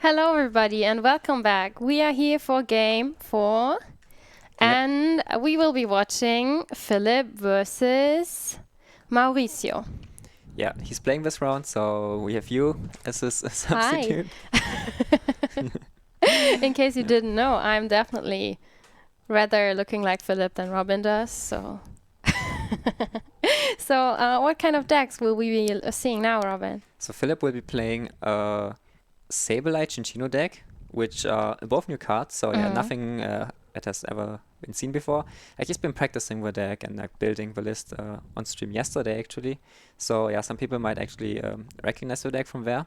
Hello, everybody, and welcome back. We are here for game 4, and we will be watching Philip versus Mauricio. Yeah, he's playing this round, so we have you as his substitute. In case you didn't know, I'm definitely rather looking like Philip than Robin does, so... what kind of decks will we be seeing now, Robin? So Philip will be playing a Sableye Cinccino deck, which are both new cards, so yeah, nothing that has ever been seen before. He's been practicing the deck and building the list on stream yesterday, actually. So yeah, some people might actually recognize the deck from there.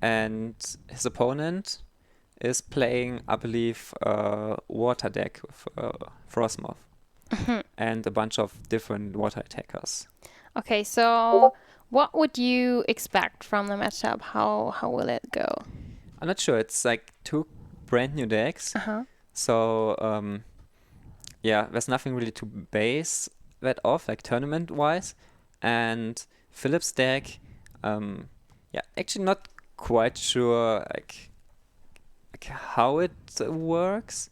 And his opponent is playing, I believe, a water deck with Frostmoth and a bunch of different water attackers. Okay, so what would you expect from the matchup? How will it go? I'm not sure. It's like two brand new decks. So yeah, there's nothing really to base that off, like tournament-wise. And Philip's deck, yeah, actually not quite sure like how it works.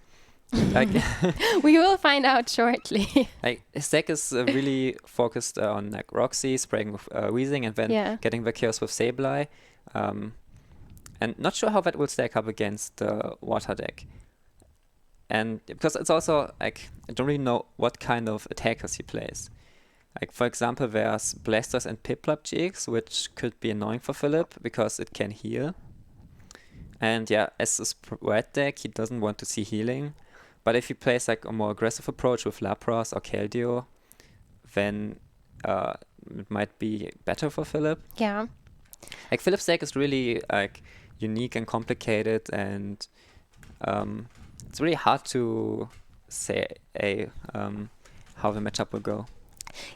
Like we will find out shortly. Like his deck is really focused on like Roxy, spraying with Weezing, and then getting the Chaos with Sableye. And not sure how that will stack up against the water deck. And because it's also like I don't really know what kind of attackers he plays. Like for example, there's Blasters and Piplup GX, which could be annoying for Philip because it can heal. And yeah, as a spread deck, he doesn't want to see healing. But if he plays like a more aggressive approach with Lapras or Keldeo, then it might be better for Philip. Yeah. Like Philip's deck is really like unique and complicated, and it's really hard to say how the matchup will go.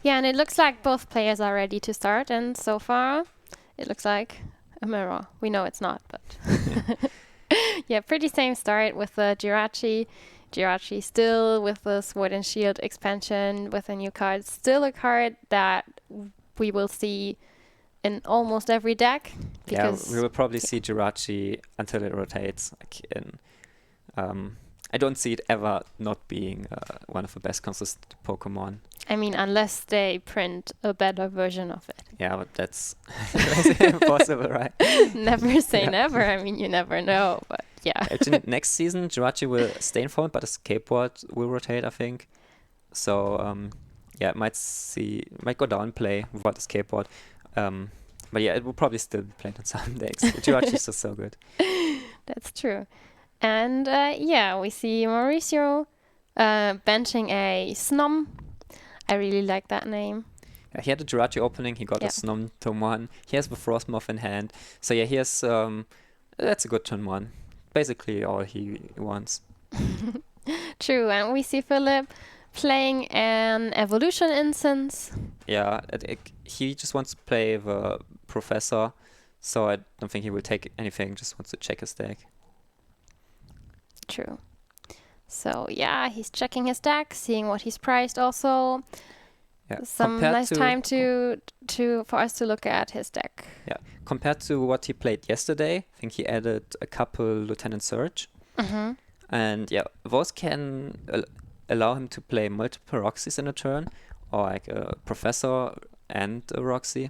Yeah, and it looks like both players are ready to start, and so far it looks like a mirror. We know it's not, but yeah, pretty same start with the Jirachi. Jirachi still with the Sword and Shield expansion with a new card. Still a card that we will see in almost every deck. Yeah, we will probably see Jirachi until it rotates. Like in, I don't see it ever not being one of the best consistent Pokemon. I mean, unless they print a better version of it. Yeah, but that's impossible, right? Never say never. I mean, you never know, but yeah. Actually, next season, Jirachi will stay in form, but the skateboard will rotate, I think. So, yeah, it might go down play without the skateboard. But yeah, it will probably still be played on some decks. Jirachi is just so good. That's true. And yeah, we see Mauricio benching a Snom. I really like that name. Yeah, he had a Jirachi opening, he got a Snom turn 1. He has the Frostmoth in hand. So yeah, he has, that's a good turn 1. Basically all he wants. True, and we see Philip playing an Evolution instance. Yeah, he just wants to play the Professor, so I don't think he will take anything, just wants to check his deck. True. So yeah, he's checking his deck, seeing what he's priced also. Yeah, some nice time for us to look at his deck. Yeah, compared to what he played yesterday, I think he added a couple Lieutenant Surge. And yeah, those can allow him to play multiple Roxys in a turn, or like a Professor and a Roxy.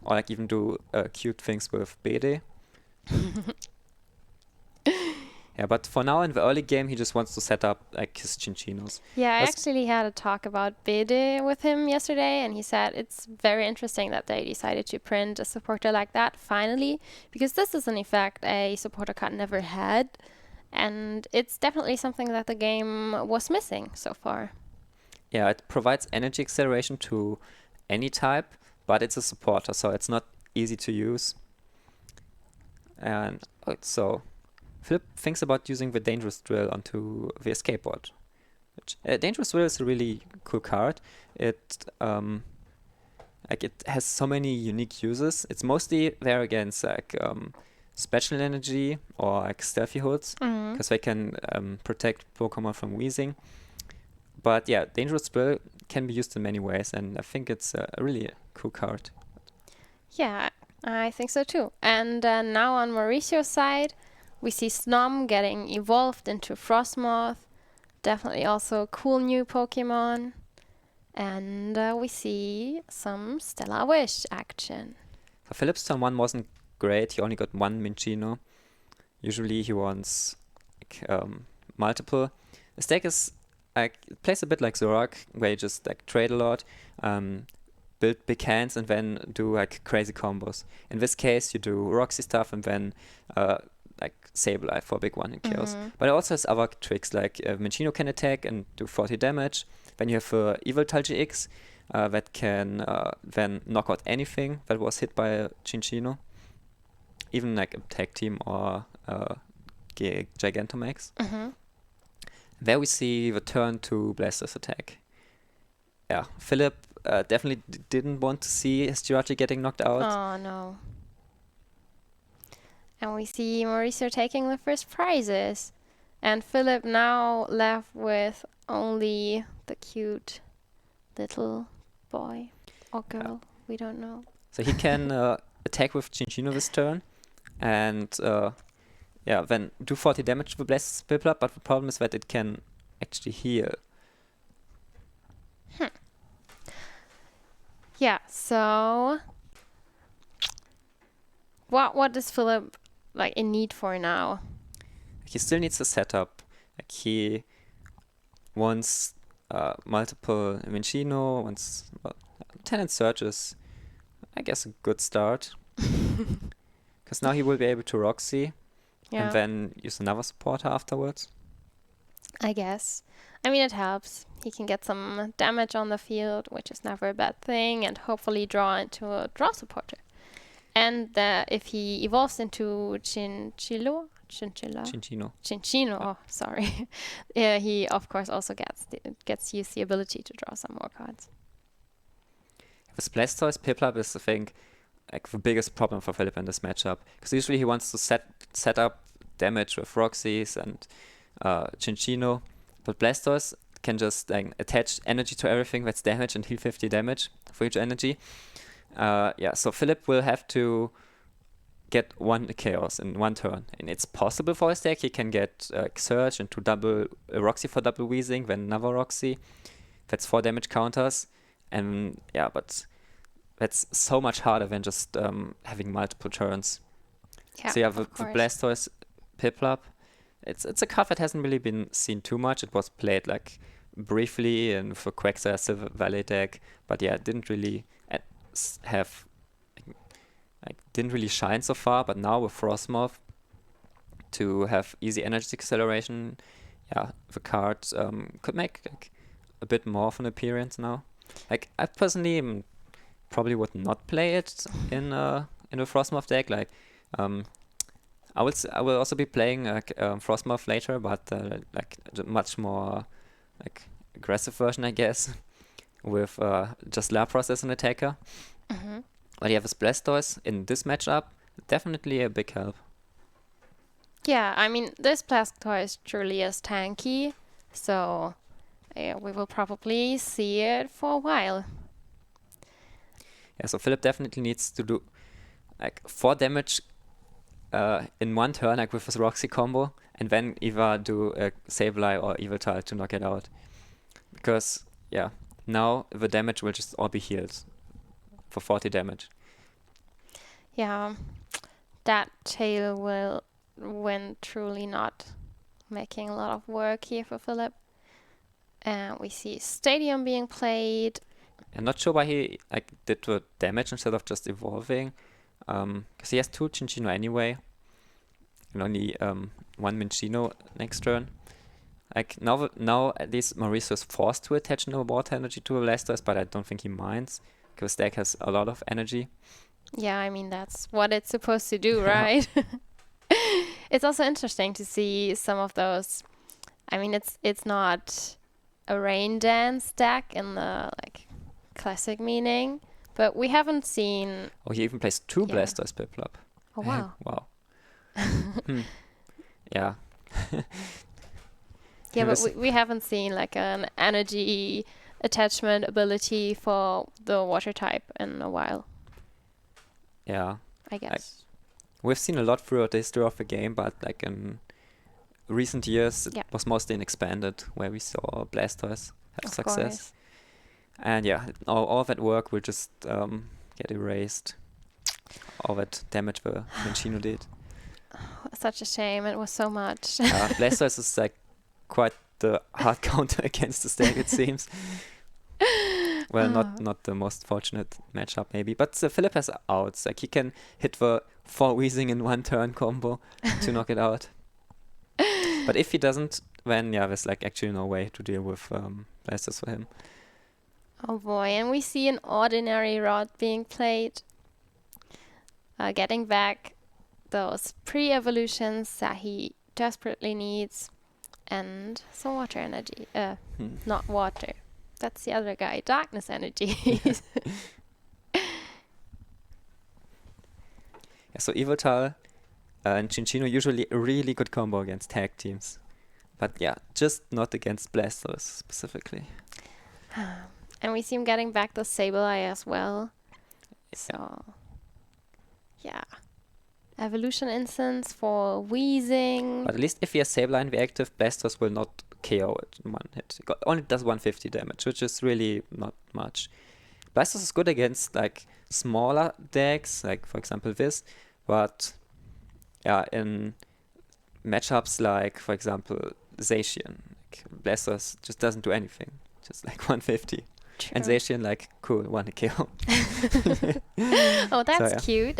Or like even do cute things with Bede. Yeah, but for now in the early game, he just wants to set up like his Cinccinos. Yeah, I actually had a talk about Bede with him yesterday, and he said it's very interesting that they decided to print a supporter like that finally, because this is in effect a supporter card never had, and it's definitely something that the game was missing so far. Yeah, it provides energy acceleration to any type, but it's a supporter, so it's not easy to use. And so Philip thinks about using the Dangerous Drill onto the Escape board. Dangerous Drill is a really cool card. It has so many unique uses. It's mostly there against like Special Energy or like Stealthy Hoods, because they can protect Pokemon from Weezing. But yeah, Dangerous Drill can be used in many ways, and I think it's a really cool card. Yeah, I think so too. And now on Mauricio's side, we see Snom getting evolved into Frostmoth. Definitely also a cool new Pokemon. And we see some Stellar Wish action. So Philip's turn 1 wasn't great. He only got one Minccino. Usually he wants multiple. His deck is plays a bit like Zorak, where you just trade a lot, build big hands, and then do crazy combos. In this case, you do Roxy stuff and then Sableye for a big one in Chaos. But it also has other tricks, like Minccino can attack and do 40 damage. Then you have Evoltal GX that can then knock out anything that was hit by a Cinccino. Even like a tag team or Gigantamax. There we see the turn to Blastoise attack. Yeah, Philip definitely didn't want to see his Jirachi getting knocked out. Oh no. And we see Mauricio taking the first prizes. And Philip now left with only the cute little boy or girl. We don't know. So he can attack with Cinccino this turn. And then do 40 damage to the Blastoise Piplup. But the problem is that it can actually heal. Yeah, so what does Philip in need for now? He still needs a setup. He wants multiple Minccino, wants 10 Surges. I guess a good start. Because now he will be able to Roxy and then use another supporter afterwards. I guess. I mean, it helps. He can get some damage on the field, which is never a bad thing, and hopefully draw into a draw supporter. And if he evolves into Cinccino, oh, sorry. He of course also gets used the ability to draw some more cards. With Blastoise, Piplup is, I think, the biggest problem for Philip in this matchup. Because usually he wants to set up damage with Roxys and Cinccino, but Blastoise can just attach energy to everything that's damage and heal 50 damage for each energy. So Philip will have to get one Chaos in one turn. And it's possible for his deck. He can get Surge into double Roxy for double Weezing, then another Roxy. That's 4 damage counters. And but that's so much harder than just having multiple turns. Yeah, so the Blastoise Piplup. It's a card that hasn't really been seen too much. It was played briefly in for Quagsire Silver Valley deck, but it didn't really didn't really shine so far. But now with Frostmoth, to have easy energy acceleration, the card could make a bit more of an appearance now. I personally probably would not play it in a Frostmoth deck. I will also be playing Frostmoth later, but the much more aggressive version, I guess, with just Lapras as an attacker. But this Blastoise in this matchup, definitely a big help. Yeah, I mean, this Blastoise truly is tanky, so we will probably see it for a while. Yeah, so Philip definitely needs to do 4 damage in one turn, with his Roxy combo, and then either do a Sableye or Evoltal to knock it out. Because, now the damage will just all be healed for 40 damage. Yeah, that tail will win truly not making a lot of work here for Philip. And we see Stadium being played. I'm not sure why he did the damage instead of just evolving. Because he has 2 Cinccino anyway. And only 1 Minccino next turn. Now at least Mauricio is forced to attach no water energy to a Blastoise, but I don't think he minds. Because deck has a lot of energy. Yeah, I mean, that's what it's supposed to do, right? It's also interesting to see some of those. I mean, it's not a Rain Dance deck in the classic meaning, but we haven't seen. Oh, he even plays 2 Blastoise Piplup. Oh wow! Wow. Yeah. Yeah, but we haven't seen an energy attachment ability for the water type in a while. Yeah, I guess. We've seen a lot throughout the history of the game, but like in recent years, it was mostly in expanded, where we saw Blastoise have success. Course. And yeah, all that work will just get erased. All that damage the Minccino did. Such a shame. It was so much. Blastoise is like quite the hard counter against the stack, it seems. Well, not the most fortunate matchup maybe, but Philip has outs. Like he can hit the 4 Weezing in 1 turn combo to knock it out. But if he doesn't, then there's like actually no way to deal with Blastoise for him. Oh boy, and we see an ordinary rod being played. Getting back those pre-evolutions that he desperately needs, and some water energy. Not water. That's the other guy. Darkness energy. So Yveltal and Cinccino usually a really good combo against tag teams. But just not against Blastoise specifically. And we see him getting back the Sableye as well. So, Evolution instance for Weezing. But at least if he has Sableye in the active, Blastoise will not KO it in 1 hit. It only does 150 damage, which is really not much. Blastoise is good against like smaller decks, like for example this, but in matchups like for example Zacian, like Blastoise just doesn't do anything, just like 150. True. And Zacian like cool, 1 kill. Oh, that's cute.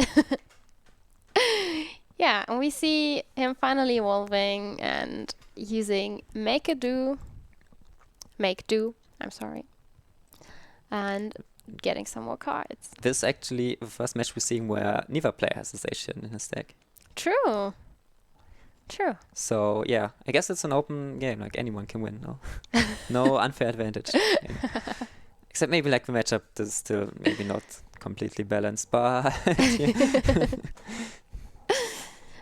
And we see him finally evolving and using Make Do, and getting some more cards. This is actually the first match we're seeing where neither player has a Zacian in his deck. True. So I guess it's an open game, like anyone can win, no? No unfair advantage. Except maybe like the matchup is still maybe not completely balanced, but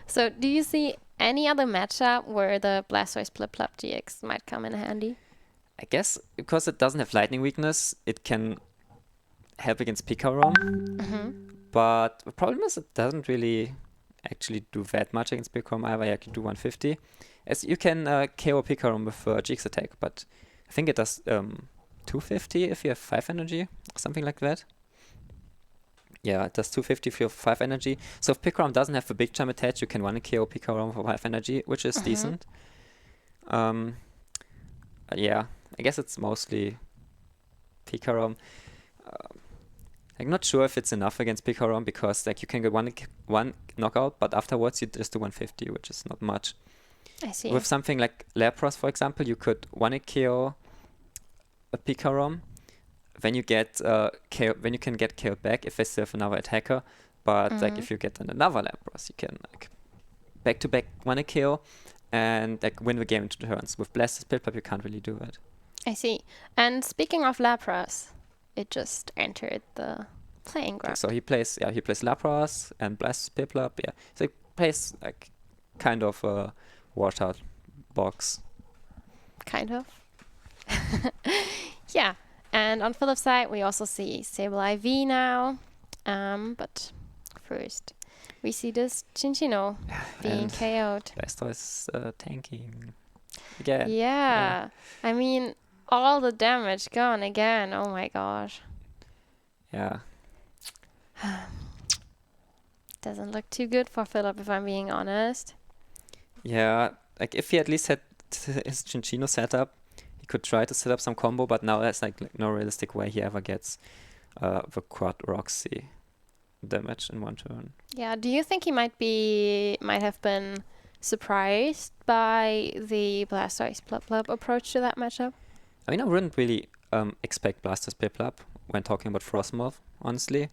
So do you see any other matchup where the Blastoise Piplup GX might come in handy? I guess because it doesn't have lightning weakness, it can help against Pikarom. But the problem is it doesn't really actually do that much against Pikarom either. You can do 150. As you can KO Pikarom with GX attack, but I think it does 250 if you have 5 energy, or something like that. Yeah, it does 250 if you have 5 energy. So if Pikarom doesn't have the big jump attached, you can 1 KO Pikarom for 5 energy, which is decent. I guess it's mostly Pikarom. I'm not sure if it's enough against Pikarom because like you can get one knockout, but afterwards you just do 150, which is not much. I see. With something like Lapras, for example, you could 1 KO a Pikarom. Then you get then you can get KO'd back if they still have another attacker. But like if you get another Lapras, you can like back to back 1 KO and like win the game in 2 turns. With Blastoise Piplup, you can't really do that. I see. And speaking of Lapras, it just entered the playing ground. Okay, so he plays Lapras and Blastoise Piplup. Yeah, so he plays like kind of a washed out box. Kind of. Yeah. And on Philip's side, we also see Sableye V now. But first, we see this Cinccino being KO'd. Blastoise tanking again. Yeah. I mean, all the damage gone again. Oh my gosh. Yeah. Doesn't look too good for Philip, if I'm being honest. Yeah, like if he at least had his Cinccino set up, he could try to set up some combo, but now there's like no realistic way he ever gets the quad Roxy damage in 1 turn. Yeah, do you think he might have been surprised by the Blastoise Piplup approach to that matchup? I mean, I wouldn't really expect Blastoise Piplup when talking about Frostmoth, honestly.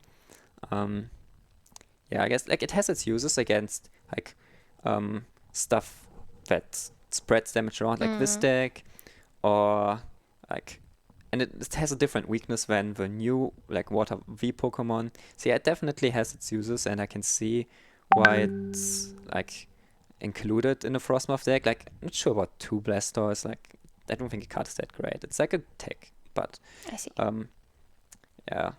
Yeah, I guess like it has its uses against like stuff that spreads damage around, like this deck, or like, and it has a different weakness than the new like Water V Pokemon. So yeah, it definitely has its uses, and I can see why it's like included in the Frostmoth deck. Like, I'm not sure about 2 Blastoise. Like, I don't think the card is that great. It's like a tech, but I see. Yeah,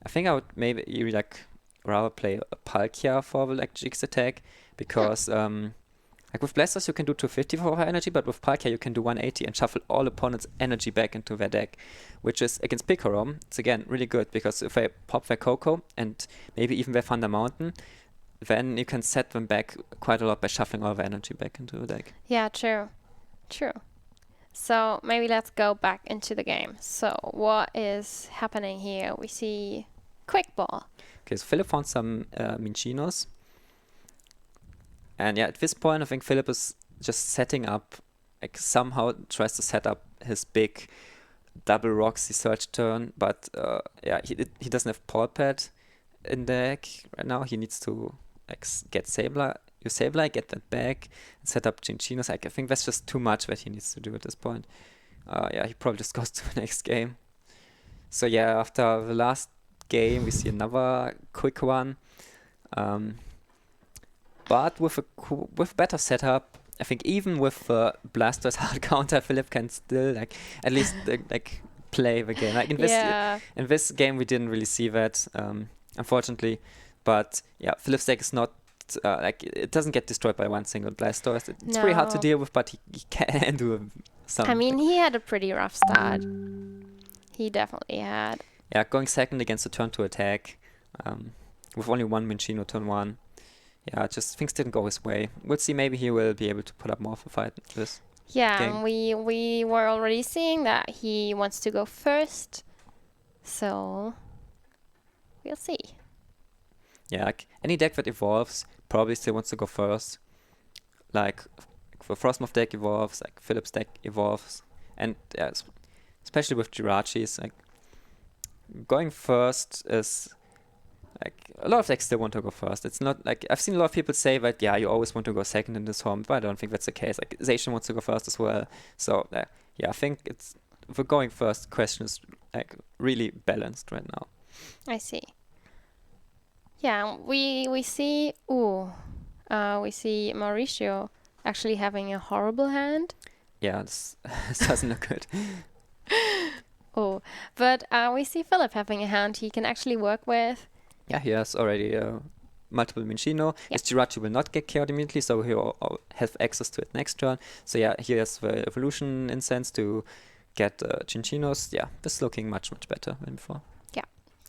I think I would maybe like rather play a Palkia for the like Jigs attack, because like with Blasters you can do 250 for her energy, but with Palkia you can do 180 and shuffle all opponents' energy back into their deck, which is against Picarom. It's again really good, because if I pop their Coco and maybe even their Thunder Mountain, then you can set them back quite a lot by shuffling all the energy back into the deck. Yeah, true. So maybe let's go back into the game. So what is happening here? We see Quick Ball. Okay, so Philip found some Minchinos. And yeah, at this point, I think Philip is just setting up, like somehow tries to set up his big double Roxy search turn. But yeah, he doesn't have Paw Pad in the deck right now. He needs to like get Sableye, use Sableye, get that back, and set up Chinchinos. Like, I think that's just too much that he needs to do at this point. Yeah, he probably just goes to the next game. So yeah, after the last game, we see another quick one. But with better setup, I think even with Blaster's hard counter, Philip can still like at least like play the game. Like in this game, we didn't really see that, unfortunately. But yeah, Philip's deck is not like it doesn't get destroyed by one single Blastoise. It's pretty hard to deal with, but he can do something. I mean, he had a pretty rough start. He definitely had. Yeah, going second against a turn 2 attack, with only one Minchino turn 1. Yeah, just things didn't go his way. We'll see, maybe he will be able to put up more of a fight this game. We were already seeing that he wants to go first. So we'll see. Yeah, like any deck that evolves probably still wants to go first. Like the Frostmoth deck evolves, like Philip's deck evolves. And yeah, especially with Jirachis, like going first is like a lot of decks still want to go first. It's not like I've seen a lot of people say that you always want to go second in this home, but I don't think that's the case. Like Zacian wants to go first as well. So yeah, I think it's the going first question is like really balanced right now. I see. Yeah, we see Mauricio actually having a horrible hand. Yeah, this doesn't look good. But we see Philip having a hand he can actually work with. Yeah, he has already multiple Minchino. His Jirachi will not get KO'd immediately, so he'll have access to it next turn. So yeah, he has the Evolution Incense to get Chinchinos. Yeah, this is looking much, much better than before. Yeah,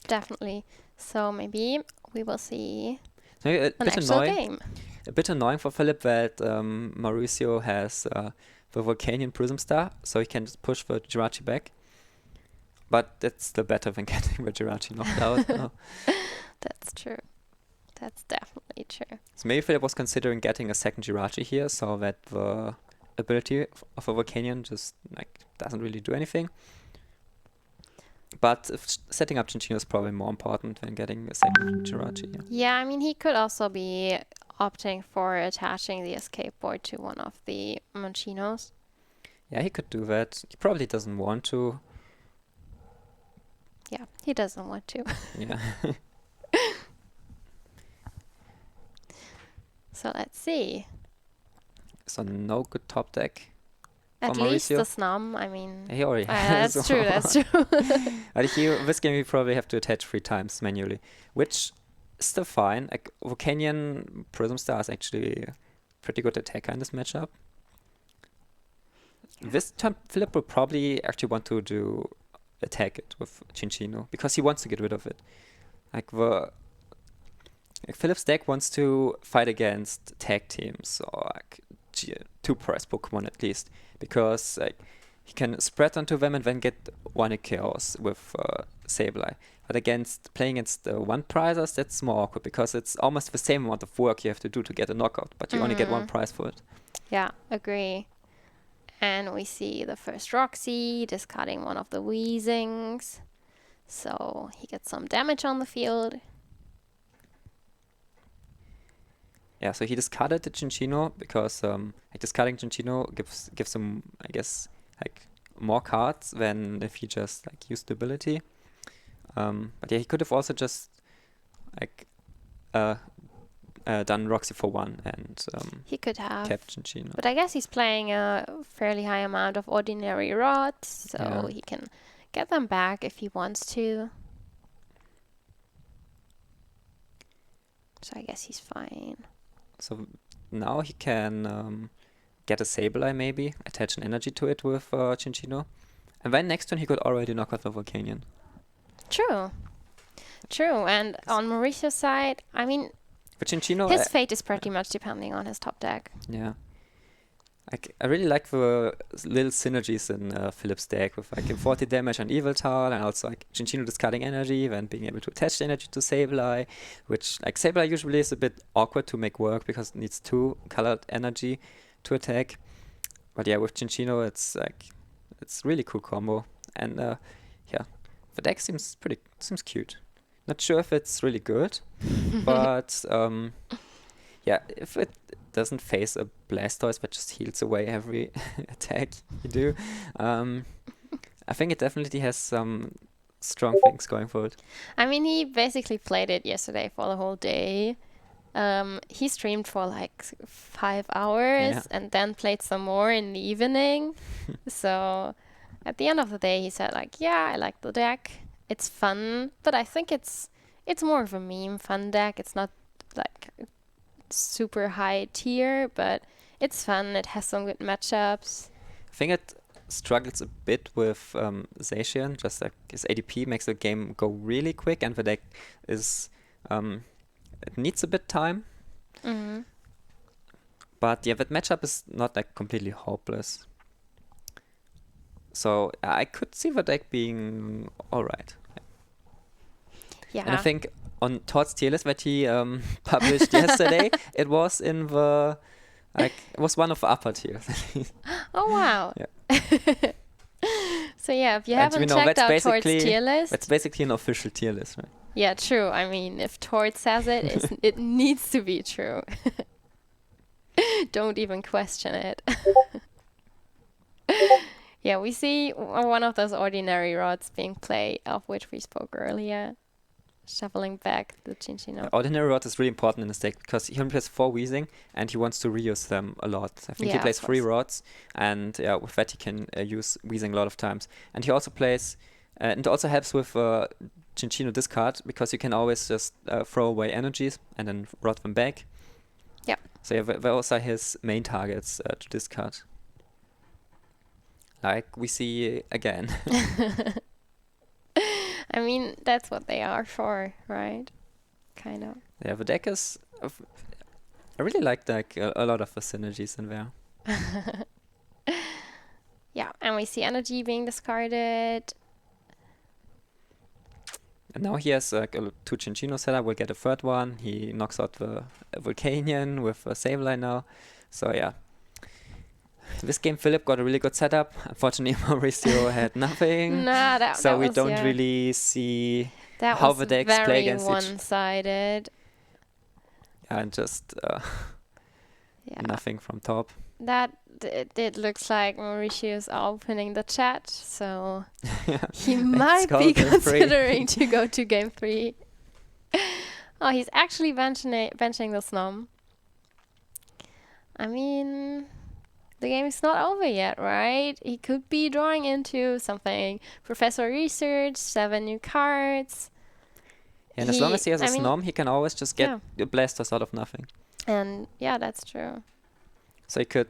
definitely. So maybe we will see an actual game. A bit annoying for Philip that Mauricio has the Volcanion Prism Star, so he can just push the Jirachi back. But that's still better than getting the Jirachi knocked out. No. That's true. That's definitely true. So maybe Philip was considering getting a second Jirachi here, so that the ability of a Volcanion just like doesn't really do anything. But setting up Chinchino is probably more important than getting a second Jirachi. Yeah, I mean, he could also be opting for attaching the escape board to one of the Monchinos. Yeah, he could do that. He probably doesn't want to. Yeah, he doesn't want to. Yeah. So let's see. So no good top deck. At least the Snum, I mean. He already has. That's true, that's true. But this game we probably have to attach 3 times manually, which is still fine. Like Volcanion Prism Star is actually a pretty good attacker in this matchup. Yeah. This time Philip will probably actually want to attack it with Chinchino because he wants to get rid of it. Like Philip's deck wants to fight against tag teams or like 2 prize Pokemon at least, because like he can spread onto them and then get 1 Chaos with Sableye. But playing against 1 prizers, that's more awkward because it's almost the same amount of work you have to do to get a knockout, but you only get 1 prize for it. Yeah, agree. And we see the first Roxy discarding one of the Weezings. So he gets some damage on the field. Yeah, so he discarded the Chinchino because discarding Chinchino gives him, I guess, like more cards than if he just like used the ability. But yeah, he could have also just like done Roxy for 1 and he could have kept Chinchino. But I guess he's playing a fairly high amount of ordinary rods, so he can get them back if he wants to. So I guess he's fine. So now he can get a Sableye maybe, attach an energy to it with Cinccino. And then next turn he could already knock out the Volcanion. True. And on Mauricio's side, I mean, but Cinccino, his fate is pretty much depending on his top deck. Yeah. I really like the little synergies in Philip's deck with like 40 damage on Yveltal and also like Cinccino discarding energy, then being able to attach the energy to Sableye, which like Sableye usually is a bit awkward to make work because it needs 2 colored energy to attack. But yeah, with Cinccino it's really cool combo. And the deck seems cute. Not sure if it's really good, but if it doesn't face a Blastoise but just heals away every attack you do, I think it definitely has some strong things going for it. I mean, he basically played it yesterday for the whole day. He streamed for like 5 hours and then played some more in the evening. So at the end of the day, he said like, yeah, I like the deck. It's fun, but I think it's more of a meme fun deck. It's not like super high tier, but it's fun. It has some good matchups. I think it struggles a bit with Zacian, just like his ADP makes the game go really quick, and the deck is it needs a bit time. Mm-hmm. But yeah, that matchup is not like completely hopeless. So I could see the deck being alright. Yeah. And I think on Todd's tier list that he published yesterday, it was in the it was one of the upper tiers. Oh wow. Yeah. So yeah, if you haven't checked out Todd's tier list, that's basically an official tier list, right? Yeah, true. I mean, if Tord says it, it needs to be true. Don't even question it. Yeah, we see one of those ordinary rods being played, of which we spoke earlier. Shuffling back the Cinccino. The ordinary rod is really important in this deck because he only plays 4 Weezing and he wants to reuse them a lot. I think he plays 3 rods, and with that he can use Weezing a lot of times. And he also plays, and it also helps with Cinccino discard because you can always just throw away energies and then rod them back. Yeah. So yeah, those are his main targets to discard. Like we see again. I mean, that's what they are for, right? Kind of. Yeah, the deck is... I really like a lot of the synergies in there. Yeah, and we see energy being discarded. And now he has 2 Cinccino setup. We'll get a 3rd one. He knocks out the Volcanion with a Sableye now. So yeah. This game, Philip got a really good setup. Unfortunately, Mauricio had nothing. So we don't really see how the decks play against each other. Very one-sided. And just nothing from top. It looks like Mauricio's opening the chat, so he might be considering to go to game 3. Oh, he's actually benching the Snom. I mean, the game is not over yet, right? He could be drawing into something. Professor Research, 7 new cards. And as long as he has a Snom, he can always just get the Blastoise out of nothing. And yeah, that's true. So he could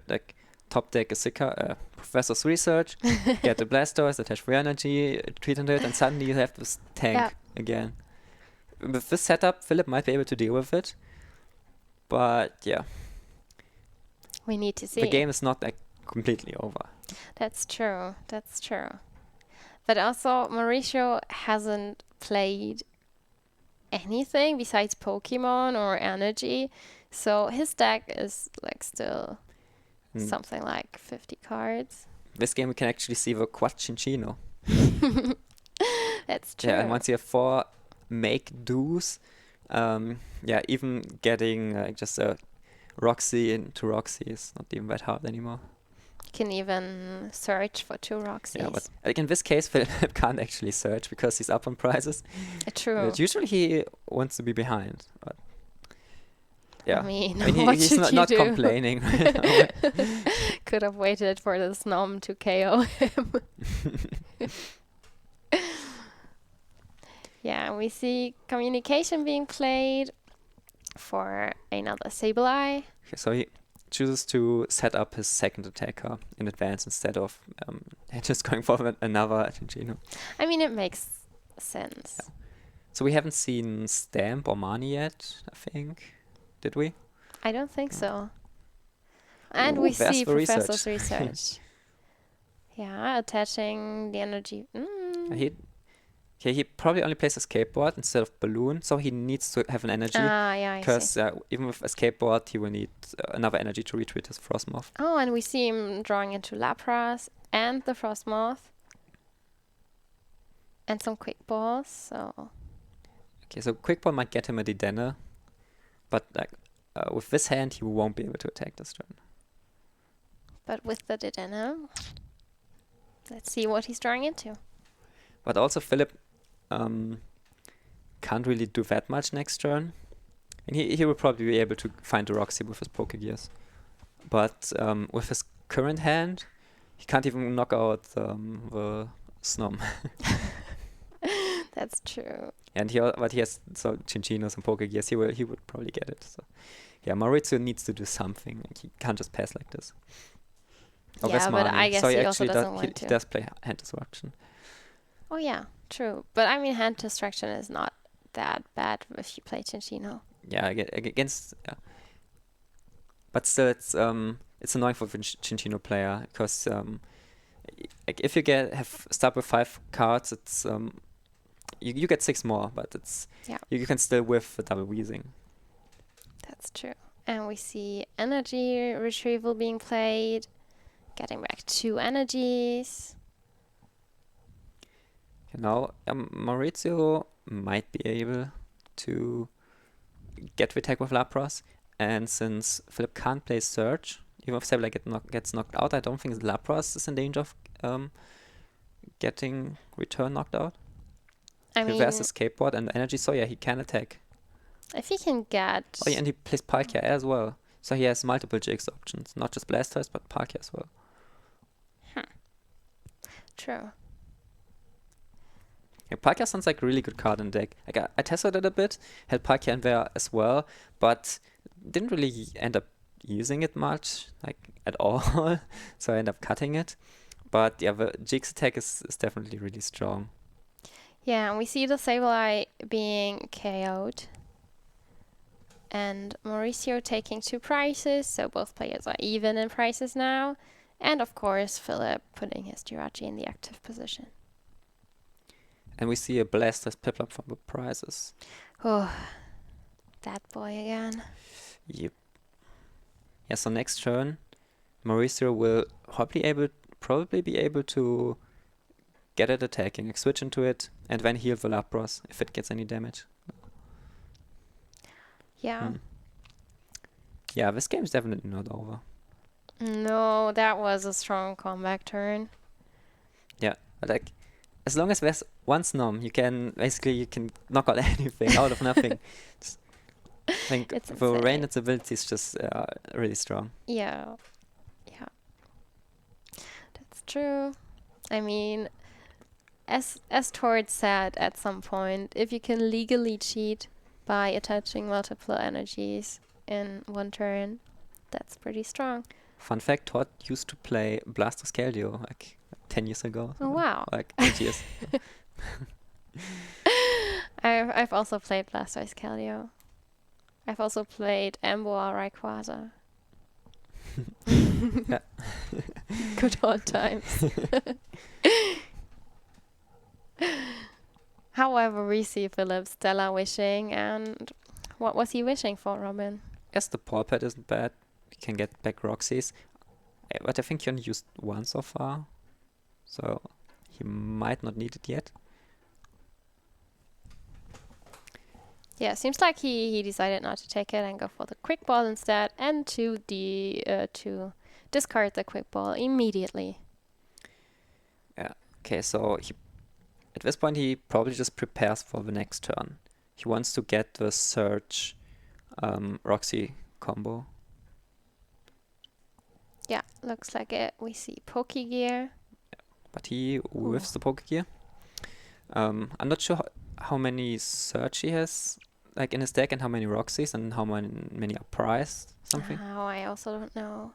top deck a Professor's Research, get the Blastoise, attach free energy, treat into it, and suddenly you have this tank again. With this setup, Philip might be able to deal with it. But yeah. We need to see. The game is not completely over. That's true. But also, Mauricio hasn't played anything besides Pokemon or energy. So his deck is still something like 50 cards. This game we can actually see the Quad Cinccino. That's true. Yeah, and once you have 4 make-dos, even getting just a Roxy into Roxy is not even that hard anymore. You can even search for 2 Roxys. Yeah, but in this case, Philip can't actually search because he's up on prizes. True. But usually he wants to be behind. But yeah, I mean he's not complaining. Right? Could have waited for the Snom to KO him. Yeah, we see communication being played. for another Sableye. Okay, so he chooses to set up his second attacker in advance instead of just going for another Cinccino. I mean, it makes sense. Yeah. So we haven't seen Stamp or Mani yet, I think. Did we? I don't think so. And we see the Professor's research. Yeah, attaching the energy. He probably only plays Escape Board instead of Balloon, so he needs to have an energy. Yeah, because even with Escape Board, he will need another energy to retreat his Frostmoth. Oh, and we see him drawing into Lapras and the Frostmoth. And some Quick Balls, so... Okay, so Quick Ball might get him a Dedenne, but with this hand, he won't be able to attack this turn. But with the Dedenne, let's see what he's drawing into. But also Philip can't really do that much next turn. And he will probably be able to find the Roxy with his Pokegears. But with his current hand, he can't even knock out the Snom. That's true. And he has Cinchinos and Pokegears. He would probably get it. So yeah, Maurizio needs to do something. He can't just pass like this. Yeah, but I guess he also doesn't want to. He does play Hand Destruction. Oh yeah, true. But I mean, Hand Destruction is not that bad if you play Cinccino. Yeah, against. Yeah. But still, it's annoying for the Cinccino player because like if you start with 5 cards, it's you get 6 more, but it's you can still whiff the double wheezing. That's true. And we see energy retrieval being played, getting back 2 energies. Now Maurizio might be able to get the attack with Lapras, and since Philip can't play Surge, even if Sableye gets knocked out, I don't think Lapras is in danger of getting return knocked out. I mean, there's Escape Board and energy, so yeah, he can attack. If he can get... Oh yeah, and he plays Palkia as well. So he has multiple Jigs options, not just Blastoise, but Palkia as well. True. Yeah, Palkia sounds like a really good card in the deck. Like I tested it a bit, had Palkia in there as well, but didn't really end up using it much, like at all. So I ended up cutting it. But yeah, the Jigs attack is definitely really strong. Yeah, and we see the Sableye being KO'd. And Mauricio taking 2 prizes, so both players are even in prizes now. And of course, Philip putting his Jirachi in the active position. And we see a Blastoise Piplup for the prizes. Oh, that boy again. Yep. Yeah, so next turn, Mauricio will probably be able to get it attacking, like switch into it, and then heal the Lapras if it gets any damage. Yeah. Yeah, this game's definitely not over. No, that was a strong comeback turn. Yeah, but like, as long as there's one Snom, you can knock out anything out of nothing. I think the rain its ability is just really strong. Yeah. That's true. I mean, as Tord said at some point, if you can legally cheat by attaching multiple energies in one turn, that's pretty strong. Fun fact, Todd used to play Blastoise Keldeo like 10 years ago. Oh, wow. Like 8 years. I've also played Blastoise Keldeo. I've also played Amboa Rayquaza. Yeah. Good old times. However, we see Philip Stella wishing, and what was he wishing for, Robin? Yes, the paw pad isn't bad. You can get back Roxy's. But I think he only used 1 so far. So he might not need it yet. Yeah, seems like he decided not to take it and go for the Quick Ball instead, and to discard the Quick Ball immediately. Yeah. Okay, so at this point he probably just prepares for the next turn. He wants to get the Surge Roxy combo. Yeah, looks like it. We see Pokegear. But he whiffs the Pokegear. I'm not sure how many Surge he has like in his deck and how many Roxys and how many are priced? Something. Oh, I also don't know.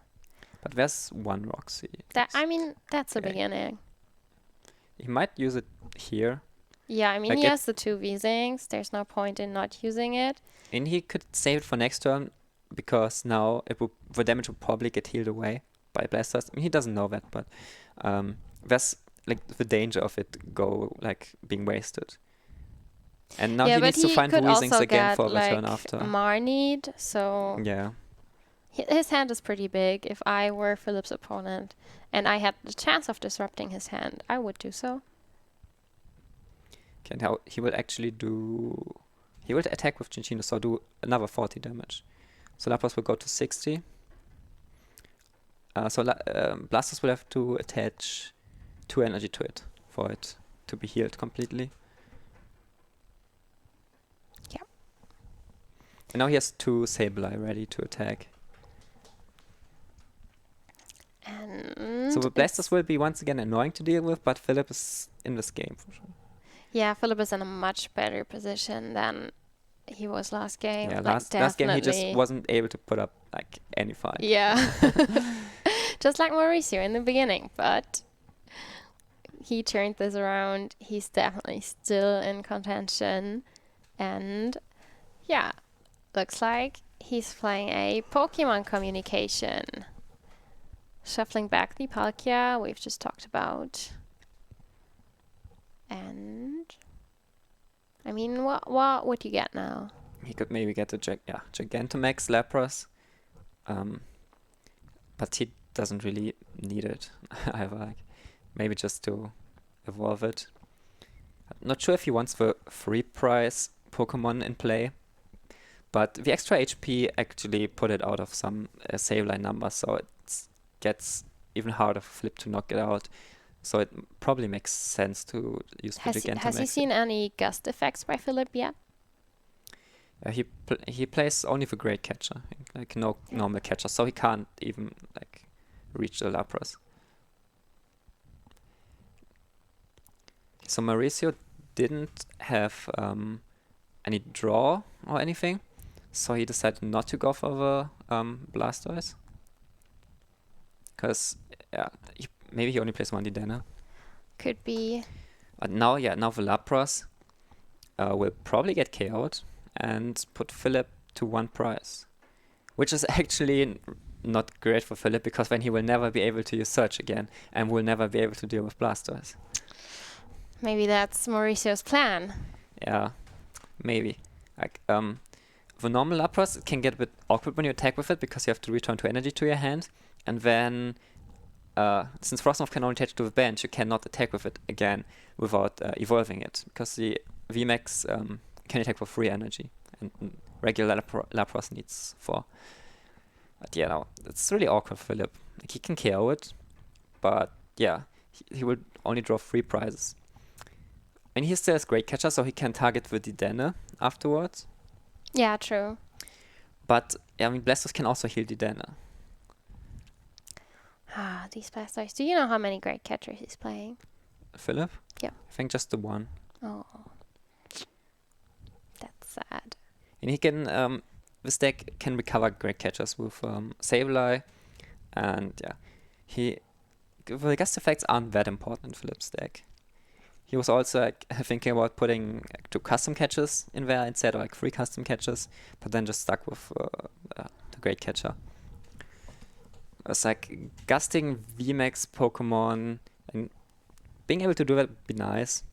But there's one Roxy. That's a beginning. He might use it here. Yeah, I mean, like he has the 2 V-Zings. There's no point in not using it. And he could save it for next turn because now the damage will probably get healed away by Blastoise. I mean, he doesn't know that, but there's like the danger of it being wasted. And now he needs to find the Weezings again for the turn after. Marnied, so yeah. His hand is pretty big. If I were Philip's opponent and I had the chance of disrupting his hand, I would do so. Okay, now he will actually do... He will attack with Cinccino, so do another 40 damage. So Lapras will go to 60. So Blastoise will have to attach 2 energy to it for it to be healed completely. Yeah. And now he has 2 Sableye ready to attack. And so the Blastoise will be once again annoying to deal with, but Philip is in this game for sure. Yeah, Philip is in a much better position than he was last game. Yeah, last game he just wasn't able to put up like any fight. Yeah. Just like Mauricio in the beginning, but he turned this around. He's definitely still in contention. And yeah, looks like he's playing a Pokemon communication. Shuffling back the Palkia we've just talked about. And I mean, what would you get now? He could maybe get a Gigantamax Lapras. But he doesn't really need it either. Maybe just to evolve it. I'm not sure if he wants the free price Pokemon in play. But the extra HP actually put it out of some Sableye numbers, so it gets even harder for Flip to knock it out. So it probably makes sense to use the Gigantamax. Has he seen any gust effects by Philip yet? He plays only the Great Catcher, like no normal catcher, so he can't even like reach the Lapras. So Mauricio didn't have any draw or anything, so he decided not to go for the Blastoise. Because maybe he only plays one Dedenne. Could be. But now the Lapras will probably get KO'd and put Philip to 1 price. Which is actually not great for Philip, because then he will never be able to use Search again and will never be able to deal with Blastoise. Maybe that's Mauricio's plan. Yeah, maybe. Like the normal Lapras can get a bit awkward when you attack with it, because you have to return 2 energy to your hand. And then, since Frosmoth can only attach to the bench, you cannot attack with it again without evolving it, because the VMAX can attack for 3 energy, and regular Lapras needs 4. But yeah, no, it's really awkward for Philip. Like, he can KO it, but yeah, he will only draw 3 prizes. And he still has Great Catcher, so he can target the Dedenne afterwards. Yeah, true. But I mean, Blastoise can also heal Dedenne. These Blastoise. Do you know how many Great Catchers he's playing? Philip? Yeah. I think just the 1. Oh. That's sad. And he can, this deck can recover Great Catchers with Sableye. And yeah, the gust effects aren't that important in Philip's deck. He was also thinking about putting 2 custom catches in there instead, or 3 custom catches, but then just stuck with the Great Catcher. It's gusting VMAX Pokemon, and being able to do that would be nice.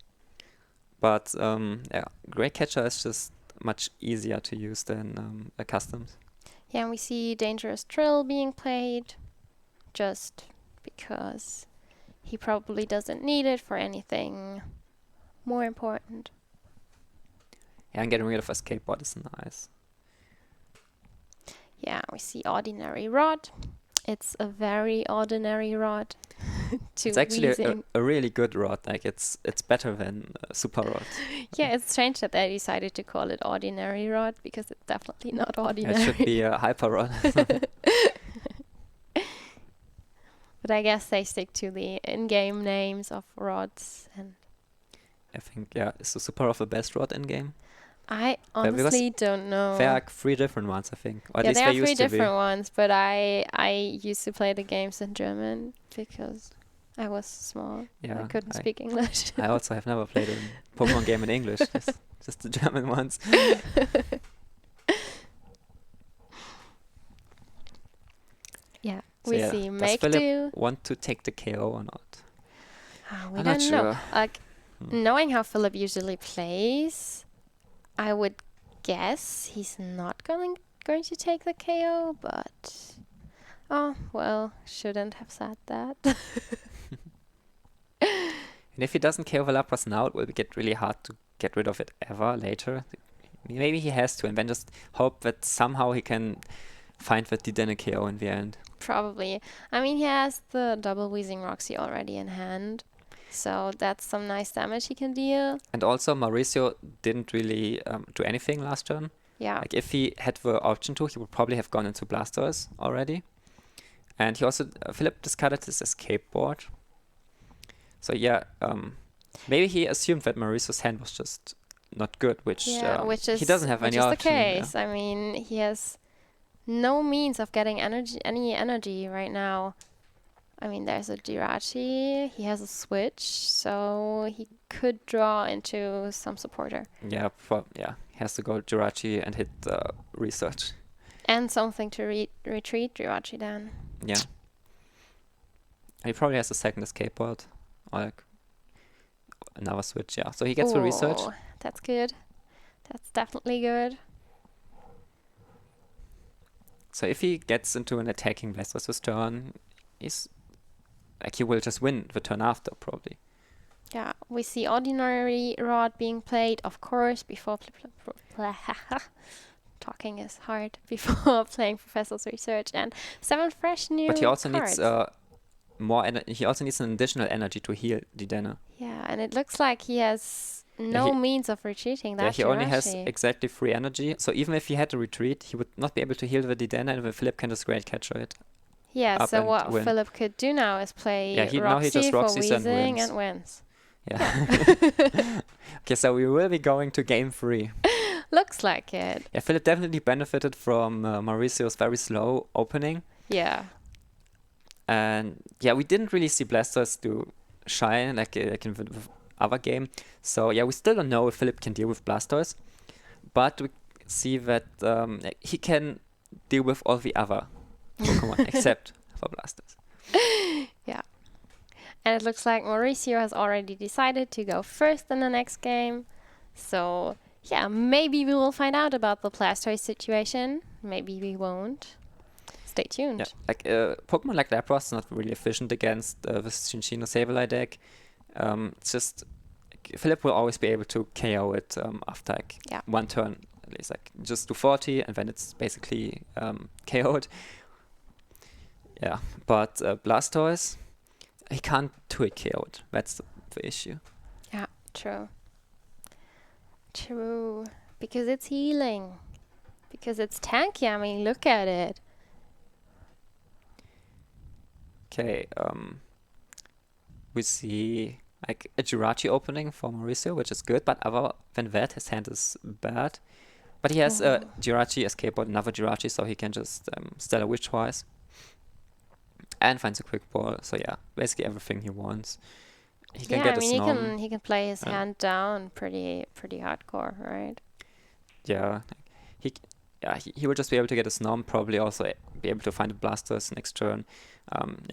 But Great Catcher is just much easier to use than customs. Yeah, and we see Dangerous Trill being played just because he probably doesn't need it for anything more important. Yeah, and getting rid of Escape Bot is nice. Yeah, we see Ordinary Rod. It's a very ordinary rod. It's actually a really good rod. Like it's better than Super Rod. Yeah, it's strange that they decided to call it Ordinary Rod, because it's definitely not ordinary. It should be a Hyper Rod. But I guess they stick to the in-game names of rods. And I think, is the Super Rod the best rod in-game? I honestly don't know. There are 3 different ones, I think. Or at least there are they 3 used to be. different ones, but I used to play the games in German because I was small. Yeah, I couldn't speak English. I also have never played a Pokemon game in English, just the German ones. Yeah, So we see does Make Philip Do. want to take the KO or not? We I'm don't not know. sure. Like, knowing how Philip usually plays, I would guess he's not going to take the KO, but oh well, shouldn't have said that. And if he doesn't KO the Lapras now, it will get really hard to get rid of it ever later. Maybe he has to, and then just hope that somehow he can find the Dedenne KO in the end. Probably. I mean, he has the double Wheezing Roxy already in hand, so that's some nice damage he can deal. And also, Mauricio didn't really do anything last turn. Yeah. Like, if he had the option to, he would probably have gone into Blastoise already. And he also, Philip discarded his escape board. So yeah, maybe he assumed that Mauricio's hand was just not good, which is he doesn't have any option. The case. Yeah. I mean, he has no means of getting any energy right now. I mean, there's a Jirachi, he has a switch, so he could draw into some supporter. Yeah, he has to go Jirachi and hit research. And something to retreat Jirachi then. Yeah. He probably has a second escape board, or like another switch, yeah. So he gets the research. That's good. That's definitely good. So if he gets into an attacking Blastoise this turn, he will just win the turn after, probably. Yeah, we see Ordinary Rod being played, of course, before talking is hard, before playing Professor's Research, and 7 fresh new But he also cards. needs he also needs an additional energy to heal Dedenne. Yeah, and it looks like he has no means of retreating that. Yeah, he only has exactly 3 energy, so even if he had to retreat, he would not be able to heal the Dedenne, and the Philip can just great catcher it. Yeah, so what Philip could do now is play Roxy for Wheezing and wins. Yeah. Okay, so we will be going to game 3. Looks like it. Yeah, Philip definitely benefited from Mauricio's very slow opening. Yeah. And yeah, we didn't really see Blastoise do shine like in the other game. So yeah, we still don't know if Philip can deal with Blastoise. But we see that he can deal with all the other Pokemon except for Blastoise. Yeah. And it looks like Mauricio has already decided to go first in the next game. So yeah, maybe we will find out about the Blastoise situation. Maybe we won't. Stay tuned. Yeah, like Pokemon like Lapras is not really efficient against the Cinccino Sableye deck. It's just Philip will always be able to KO it after one turn, at least like just do 40 and then it's basically KO'd. Yeah, but Blastoise, he can't 2-hit KO it. That's the issue. Yeah, true. True. Because it's healing. Because it's tanky. I mean, look at it. Okay, we see like a Jirachi opening for Mauricio, which is good, but other than that, his hand is bad. But he has a Jirachi escape board, another Jirachi, so he can just Stellar Witch twice. And finds a Quick Ball, so yeah, basically everything he wants. He can get a Snom. He can play his hand down pretty hardcore, right? Yeah, he will just be able to get a Snom, probably also be able to find a Blastoise next turn.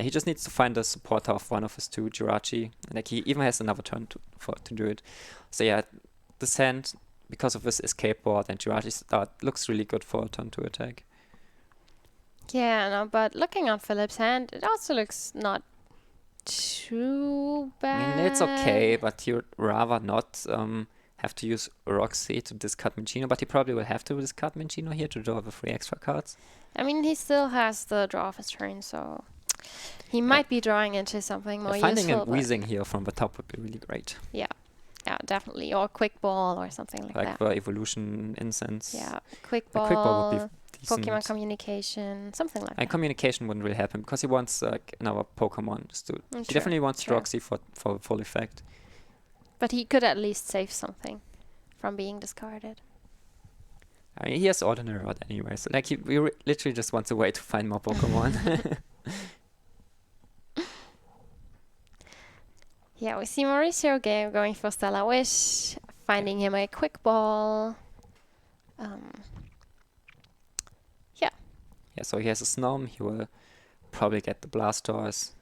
He just needs to find a supporter of one of his 2 Jirachi. Like he even has another turn to do it. So yeah, this hand, because of this escape board and Jirachi start, looks really good for a turn 2 attack. Yeah, no, but looking at Philip's hand, it also looks not too bad. I mean, it's okay, but you'd rather not have to use Roxy to discard Minccino, but he probably will have to discard Minccino here to draw the 3 extra cards. I mean, he still has the draw of his turn, so he might be drawing into something more useful. Finding a Wheezing here from the top would be really great. Yeah, definitely. Or Quick Ball or something like that. Like the Evolution Incense. Yeah, Quick Ball. Quick Ball would be decent. Pokemon Communication, something like that. And Communication wouldn't really help him because he wants another Pokemon. He definitely wants Roxy for full effect. But he could at least save something from being discarded. I mean, he has Ordinary Rod anyway, so like he literally just wants a way to find more Pokemon. Yeah, we see Mauricio going for Stellar Wish, finding him a quick ball. Yeah. Yeah, so he has a Snom, he will probably get the Blastoise.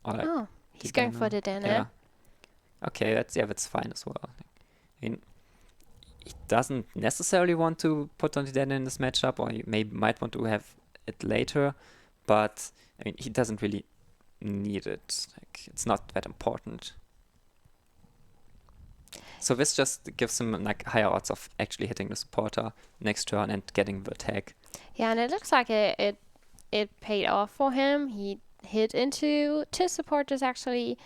Or like he's going for the Dana. Yeah. Okay, that's fine as well. I mean, he doesn't necessarily want to put on the Dana in this matchup, or he might want to have it later, but I mean, he doesn't really need it. Like, it's not that important. So this just gives him like higher odds of actually hitting the supporter next turn and getting the attack. Yeah, and it looks like it paid off for him. He hit into 2 supporters actually.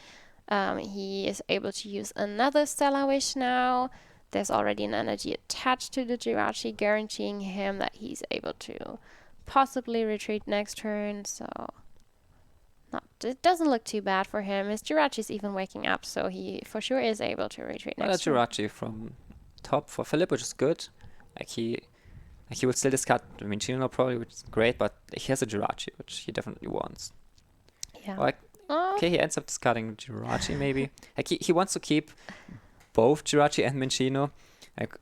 He is able to use another Stellar Wish now. There's already an energy attached to the Jirachi, guaranteeing him that he's able to possibly retreat next turn. So it doesn't look too bad for him. His Jirachi is even waking up, so he for sure is able to retreat next turn. Jirachi from top for Philip, which is good. Like he will still discard the Minccino probably, which is great, but he has a Jirachi, which he definitely wants. Yeah. Like, okay, he ends up discarding Jirachi maybe. Like he wants to keep both Jirachi and Minccino. Like,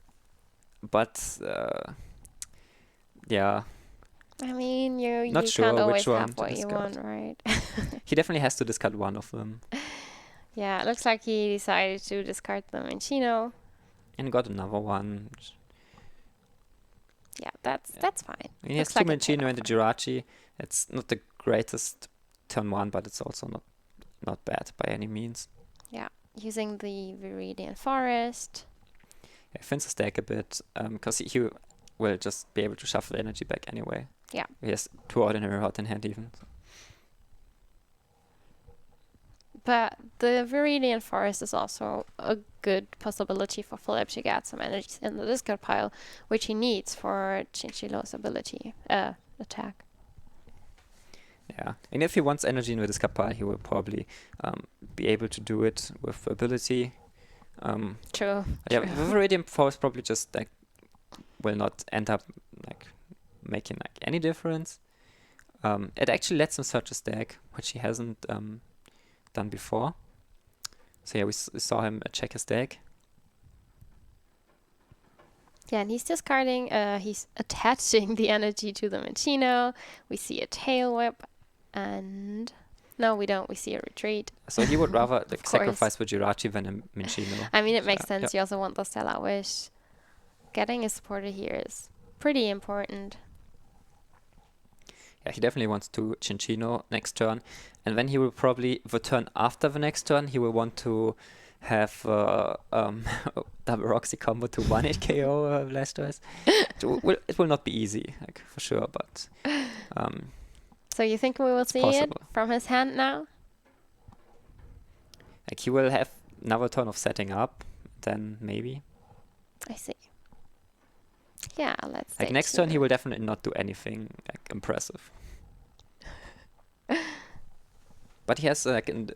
but yeah. I mean, you sure can't always have what you want, right? He definitely has to discard one of them. Yeah, it looks like he decided to discard the Minccino. And got another one. Yeah, that's fine. I mean, he has 2 Minccino and the Jirachi. It's not the greatest turn 1, but it's also not bad by any means. Yeah, using the Viridian Forest. Yeah, thins his deck a bit, because he will just be able to shuffle the energy back anyway. Yeah. He has 2 Ordinary Rod in hand even. So. But the Viridian Forest is also a good possibility for Philip to get some energies in the discard pile, which he needs for Chinchillo's ability attack. Yeah, and if he wants energy in the discard pile, he will probably be able to do it with ability. True. Yeah, the Viridian Forest probably just like will not end up like making like any difference. It actually lets him search his deck, which he hasn't done before. So yeah, we saw him check his deck. Yeah, and he's discarding, he's attaching the energy to the Minccino. We see a tail whip, and no, we don't. We see a retreat. So he would rather like sacrifice the Jirachi than a Minccino. I mean, it makes sense. Yeah. You also want the Stellar Wish. Getting a supporter here is pretty important. Yeah, he definitely wants to Chinchino next turn. And then he will probably, the turn after the next turn, he will want to have double Roxy combo to 1-hit KO Blastoise. It will not be easy, like for sure, but... so you think we will see possible. It from his hand now? Like he will have another turn of setting up, then maybe. I see. Yeah, let's like next turn he will definitely not do anything like impressive. But he has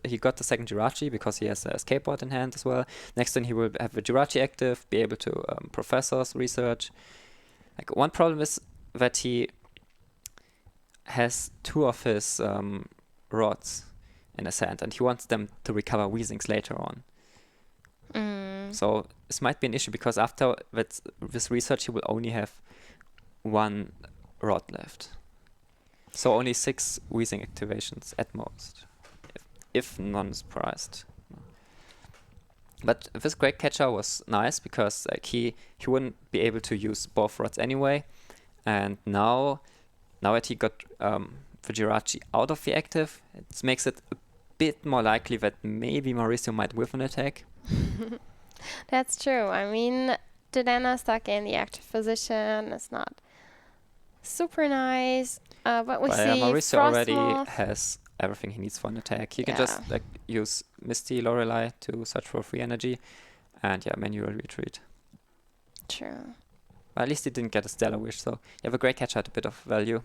he got the second Jirachi because he has a escape board in hand as well. Next turn he will have a Jirachi active, be able to Professor's research. Like one problem is that he has 2 of his rods in his hand, and he wants them to recover Weezings later on. So this might be an issue because after this research he will only have 1 rod left. So only 6 Weezing activations at most, if none is prized. But this Great Catcher was nice because like he wouldn't be able to use both rods anyway, and now that he got the Jirachi out of the active, it makes it a bit more likely that maybe Mauricio might whiff an attack. That's true. I mean, Dodana stuck in the active position. It's not super nice. But we see Mauricio already Frostmoth has everything he needs for an attack. He can just like use Misty, Lorelei to search for free energy, and manual retreat. True. But at least he didn't get a Stellar Wish, so you have a Great Catcher at a bit of value.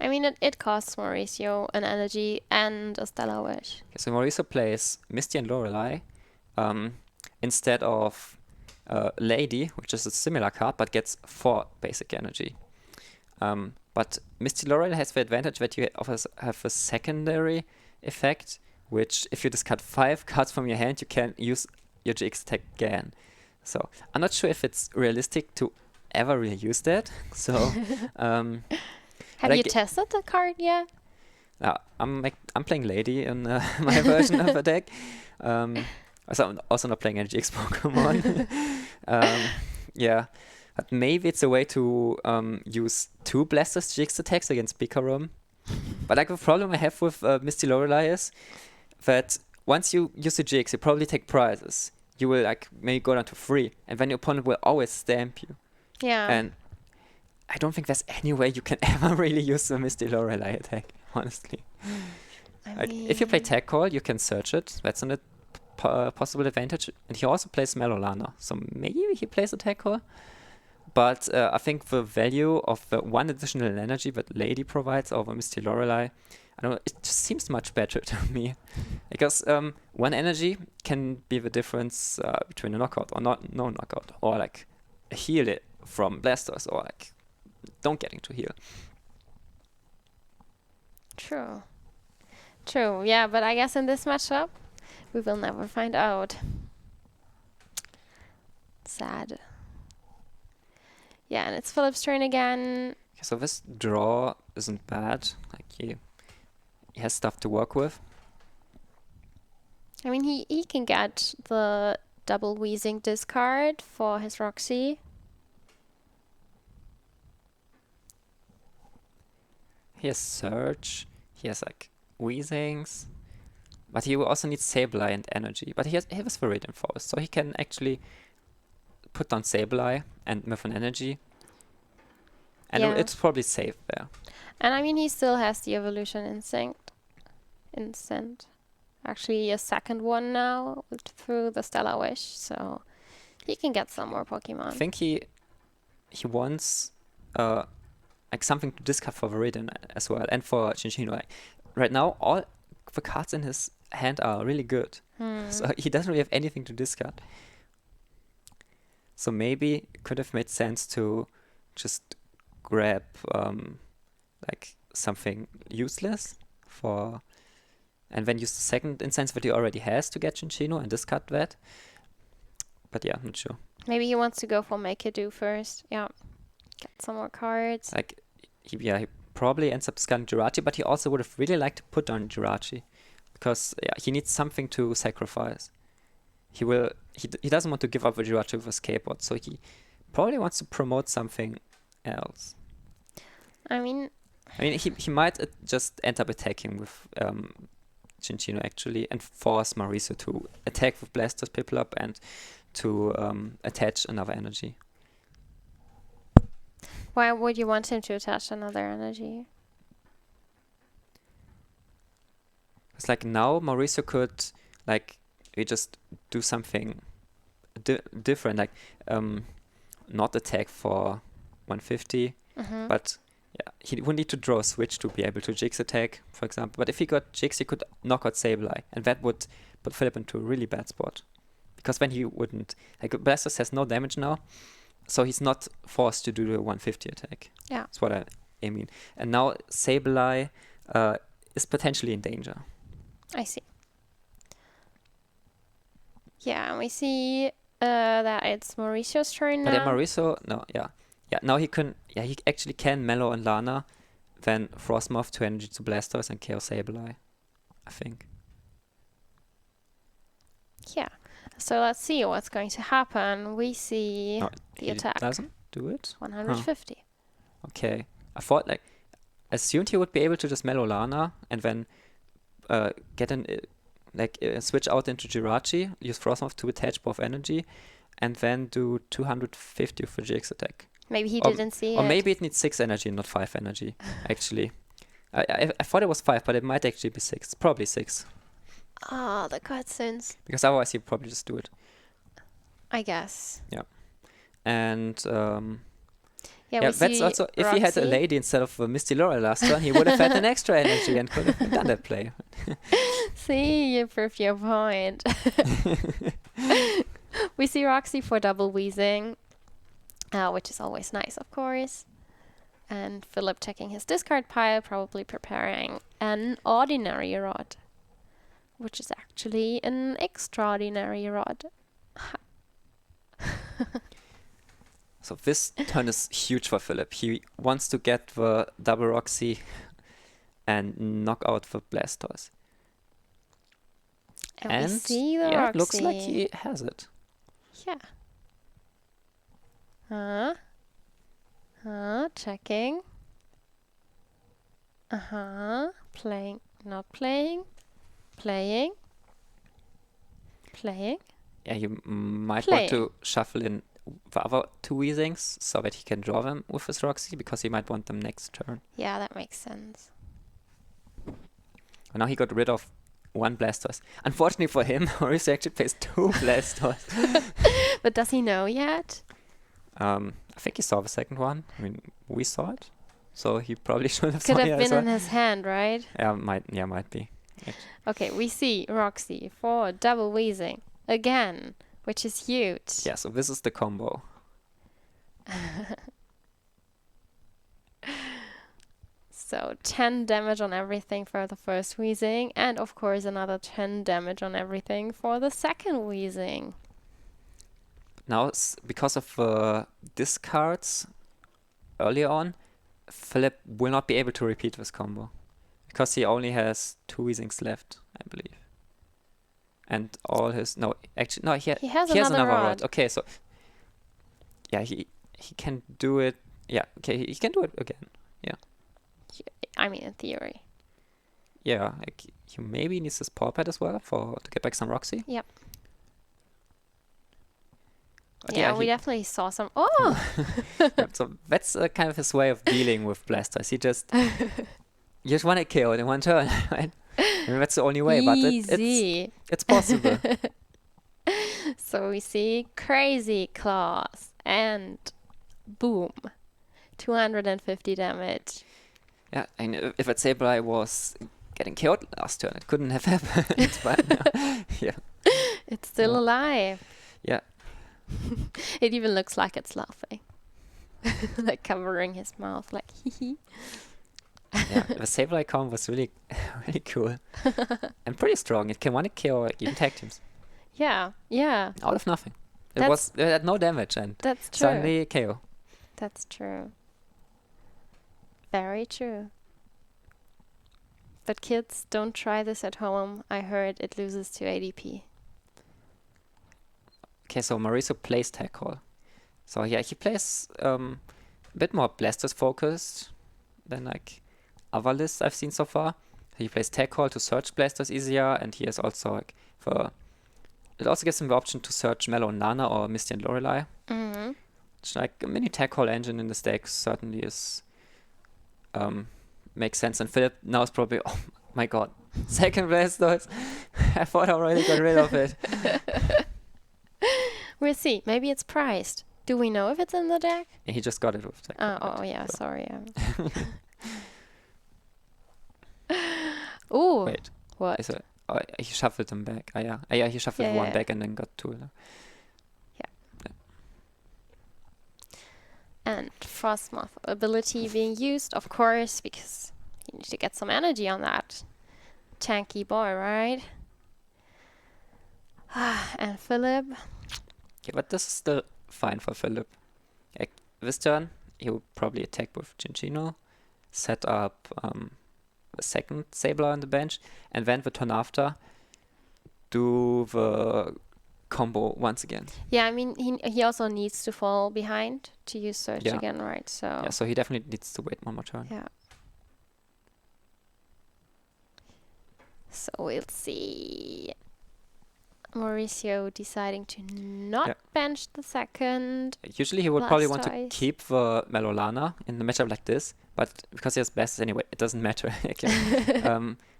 I mean, it costs Mauricio an energy and a Stellar Wish. Okay, so Mauricio plays Misty and Lorelei. instead of Lady, which is a similar card, but gets 4 basic energy. But Misty Laurel has the advantage that you have a secondary effect, which if you discard 5 cards from your hand, you can use your GX attack again. So I'm not sure if it's realistic to ever really use that. So have you tested the card yet? I'm playing Lady in my version of the deck. So I'm also not playing any GX Pokemon. Yeah, but maybe it's a way to use 2 Blastoise GX attacks against Bikarum. But like the problem I have with Misty Lorelei is that once you use the GX, you probably take prizes. You will like maybe go down to 3, and then your opponent will always stamp you. Yeah. And I don't think there's any way you can ever really use the Misty Lorelei attack, honestly. If you play Tag Call, you can search it. That's a possible advantage. And he also plays Melolana, so maybe he plays a Tag Call. But I think the value of the 1 additional energy that Lady provides over Misty Lorelei, I don't know, it just seems much better to me. Because 1 energy can be the difference between a knockout or no knockout, or like a heal it from Blastoise, or like don't getting to heal. True. Yeah, but I guess in this matchup, we will never find out. Sad. Yeah, and it's Philip's turn again. Okay, so this draw isn't bad. Like he has stuff to work with. I mean, he can get the double Wheezing discard for his Roxy. He has Surge. He has like Weezings. But he will also need Sableye and energy. But he has Viridian Forest, so he can actually put down Sableye and with an energy. And it's probably safe there. And I mean, he still has the Evolution Instinct. Actually, a second one now through the Stellar Wish, so he can get some more Pokemon. I think he wants like something to discard for Viridian as well, and for Chinchino. Like, right now, all the cards in his hand are really good. So he doesn't really have anything to discard. So maybe it could have made sense to just grab like something useless and then use the second instance that he already has to get Chinchino and discard that. But yeah, I'm not sure. Maybe he wants to go for Make It Do first. Yeah. Get some more cards. Like, he probably ends up discarding Jirachi, but he also would have really liked to put on Jirachi. Because he needs something to sacrifice. He doesn't want to give up a Jirachi with a skateboard, so he probably wants to promote something else. I mean, he might just end up attacking with Chinchino actually, and force Mauricio to attack with Blastoise Piplup and to attach another energy. Why would you want him to attach another energy? It's like now Mauricio could like just do something different, like not attack for 150, but he would need to draw a switch to be able to Jix attack, for example. But if he got Jix, he could knock out Sableye, and that would put Philip into a really bad spot. Because then he wouldn't... Like, Blastoise has no damage now, so he's not forced to do the 150 attack. Yeah. That's what I mean. And now Sableye is potentially in danger. I see. Yeah, and we see that it's Mauricio's turn now. But Mauricio... No, yeah. Yeah, now he actually can Mellow and Lana, then Frostmoth to energy to Blastoise and KO Sableye, I think. Yeah. So let's see what's going to happen. We see the attack. He doesn't do it? 150. Huh. Okay. I assumed he would be able to just Mellow Lana and then get switch out into Jirachi, use Frostmoth to attach both energy, and then do 250 for GX attack. Maybe he didn't see it. Or maybe it needs 6 energy, not 5 energy, actually. I thought it was 5, but it might actually be 6. It's probably 6. Ah, the cutscenes. Because otherwise he'd probably just do it. I guess. Yeah. And that's also, if he had a lady instead of Misty Laurel last turn, he would have had an extra energy and could have done that play. See, you proved your point. We see Roxy for double wheezing, which is always nice, of course. And Philip checking his discard pile, probably preparing an ordinary rod, which is actually an extraordinary rod. So this turn is huge for Philip. He wants to get the double Roxy and knock out the Blastoise. And we see the Roxy. Yeah, it looks like he has it. Yeah. Checking. Playing. Not playing. Playing. Playing. Yeah, you might want to shuffle in the other two Weezings so that he can draw them with his Roxy, because he might want them next turn. Yeah, that makes sense. And now he got rid of one Blastoise. Unfortunately for him, Mauricio actually plays two Blastoise. But does he know yet? I think he saw the second one. I mean, we saw it, so he probably should have. Could have been in his hand, right? Yeah, might be. Okay, we see Roxy for double wheezing again, which is huge. Yeah, so this is the combo. So 10 damage on everything for the first wheezing, and of course another 10 damage on everything for the second wheezing. Now, because of discards earlier on, Philip will not be able to repeat this combo, because he only has two Weezings left, I believe. And all his... No, actually, no, he has another rod. Okay, so... Yeah, he can do it... Yeah, okay, he can do it again. Yeah. I mean, in theory. Yeah, like, he maybe needs his paw pad as well to get back some Roxy. Yep. But yeah, we definitely saw some... Oh! So that's kind of his way of dealing with Blastoise. He just... You just want to kill in one turn, right? I mean, that's the only way, but it's possible. So we see Crazy Claws and boom, 250 damage. Yeah, and if that Sableye was getting killed last turn, it couldn't have happened. But yeah, it's still alive. Yeah. It even looks like it's laughing, like covering his mouth, like hee hee. Yeah, the Sableye combo was really, really cool and pretty strong. It can one-hit or even tag teams. Yeah. Out of nothing. It had no damage, and that's true. Suddenly KO. That's true. Very true. But kids, don't try this at home. I heard it loses to ADP. Okay, so Mauricio plays Tackle. So yeah, he plays a bit more Blastoise focused than like other lists I've seen so far. He plays Tackle to search Blastoise easier, and he has also like it also gives him the option to search Mellow and Nana or Misty and Lorelei. Mm-hmm. Which, like, a mini Tackle engine in this deck certainly is makes sense. And Philip now is probably, oh my god, second Blastoise. I thought I already got rid of it. We'll see. Maybe it's priced. Do we know if it's in the deck? Yeah, he just got it with Tackle. Oh yeah, so. Sorry. Ooh. Wait. What? He shuffled them back. Yeah, he shuffled one back and then got two. Yeah. And Frostmoth ability being used, of course, because you need to get some energy on that tanky boy, right? And Philip. Yeah, but this is still fine for Philip. Like, this turn, he will probably attack with Cinccino, set up a second Sableye on the bench, and then the turn after, do the combo once again. Yeah, I mean, he also needs to fall behind to use Search again, right? So yeah, so he definitely needs to wait one more turn. Yeah. So we'll see. Mauricio deciding to not bench the second. Usually he would probably want to keep the Melolana in the matchup like this, but because he has Blastoise anyway, it doesn't matter.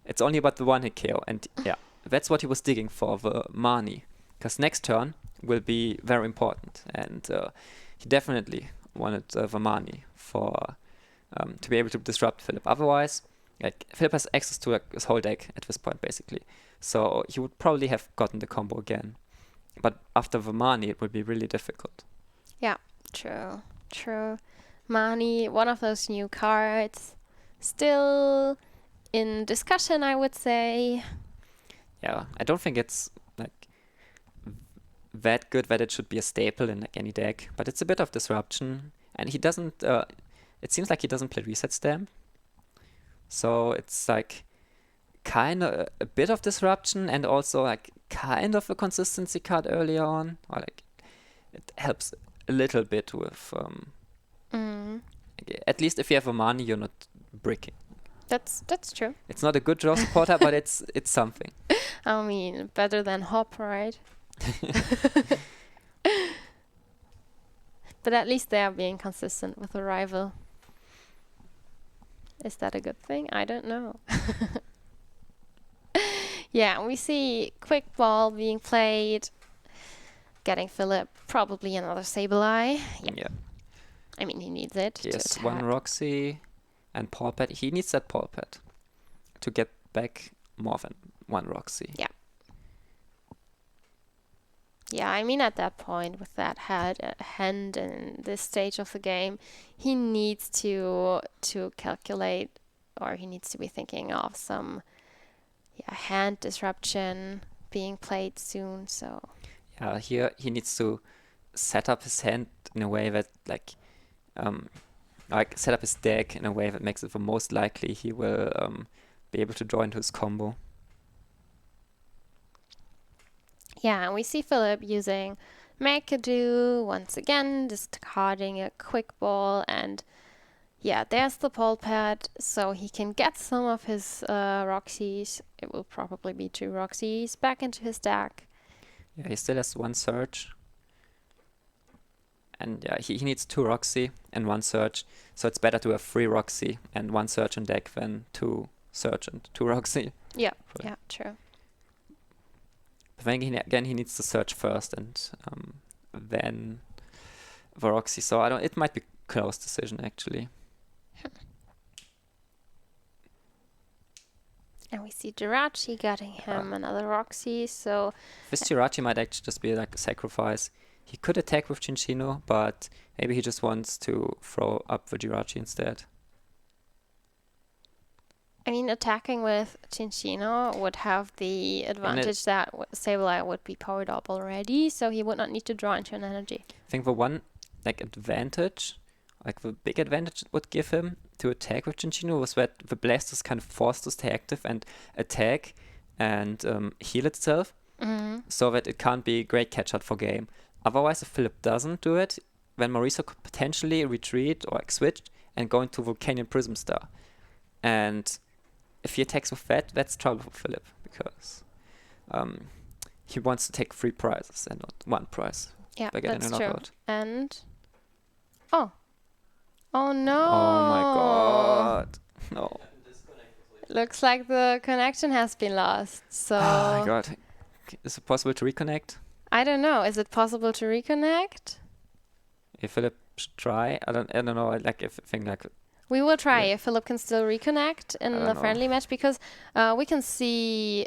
It's only about the one-hit KO, and yeah, that's what he was digging for, the Mani, because next turn will be very important, and he definitely wanted the Mani for to be able to disrupt Philip. Otherwise, like, Philip has access to his whole deck at this point, basically. So he would probably have gotten the combo again. But after Vamani, it would be really difficult. Yeah, true. Mani, one of those new cards, still in discussion, I would say. Yeah, I don't think it's like that good that it should be a staple in like any deck, but it's a bit of disruption, and he doesn't. It seems like he doesn't play Reset Stamp, so it's like kind of a bit of disruption and also like kind of a consistency card earlier on, or like it helps a little bit with. At least if you have a money, you're not bricking. That's true. It's not a good draw supporter, but it's something. I mean, better than Hop, right? But at least they are being consistent with the rival. Is that a good thing? I don't know. Yeah, we see Quick Ball being played. Getting Philip probably another Sableye. Yeah. I mean, he needs it. Yes, one Roxy and Paw Pet. He needs that Paw Pet to get back more than one Roxy. Yeah. Yeah, I mean, at that point, with that hand in this stage of the game, he needs to calculate, or he needs to be thinking of some hand disruption being played soon. So yeah, here he needs to set up his hand in a way that like set up his deck in a way that makes it the most likely he will be able to draw into his combo. Yeah, and we see Philip using McAdoo once again, discarding a Quick Ball, and yeah, there's the Paw Pet, so he can get some of his Roxies. It will probably be 2 Roxies back into his deck. Yeah, he still has 1 Surge. And yeah, he needs 2 Roxy and 1 Surge, so it's better to have 3 Roxy and 1 Surge on deck than 2 Surge and 2 Roxy. Yeah, yeah, true. But then again, he needs to search first and then the Roxy. So it might be a close decision actually. And we see Jirachi getting him another Roxy, so this Jirachi might actually just be like a sacrifice. He could attack with Chinchino, but maybe he just wants to throw up the Jirachi instead. I mean, attacking with Chinchino would have the advantage that Sableye would be powered up already, so he would not need to draw into an energy. I think the one advantage, like the big advantage it would give him to attack with Chinchino was that the blast is kind of forced to stay active and attack and heal itself, so that it can't be a great catch out for game. Otherwise, if Philip doesn't do it, then Mauricio could potentially retreat or switch and go into Volcanion Prism Star. And if he attacks with that, that's trouble for Philip, because he wants to take 3 prizes and not 1 prize. Yeah, that's true. And oh no! Oh my god! No. Looks like the connection has been lost. So. Oh my god! Is it possible to reconnect? I don't know. Is it possible to reconnect? If Philip should try, I don't know. We will try if Philip can still reconnect in the friendly match, because we can see.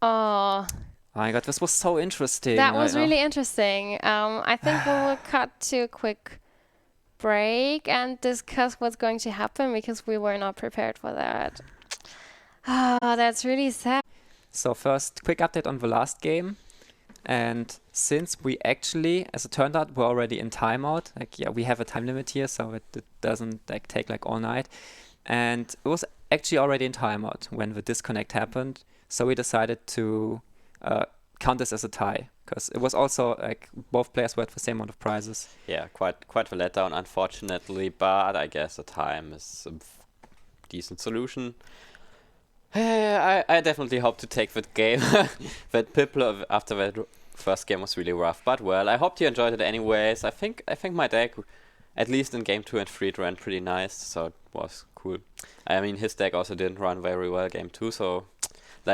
Oh my god, this was so interesting. That was really interesting. I think we will cut to a quick break and discuss what's going to happen, because we were not prepared for that. That's really sad. So first, quick update on the last game. And since we actually, as it turned out, were already in timeout, we have a time limit here, so it doesn't take all night. And it was actually already in timeout when the disconnect happened. So we decided to count this as a tie, because it was also both players were at the same amount of prizes. Yeah, quite the letdown, unfortunately, but I guess a time is a decent solution. I definitely hope to take that game. That Piplup after that first game was really rough, but well, I hope you enjoyed it anyways. I think my deck, at least in game 2 and 3, ran pretty nice, so it was cool. I mean, his deck also didn't run very well game 2, so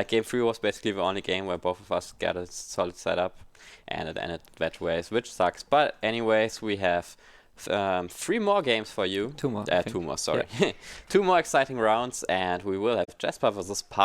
game 3 was basically the only game where both of us got a solid setup, and it ended that way, which sucks. But anyways, we have 3 more games for you. 2 more. 2 more, sorry. Yeah. 2 more exciting rounds, and we will have Jasper versus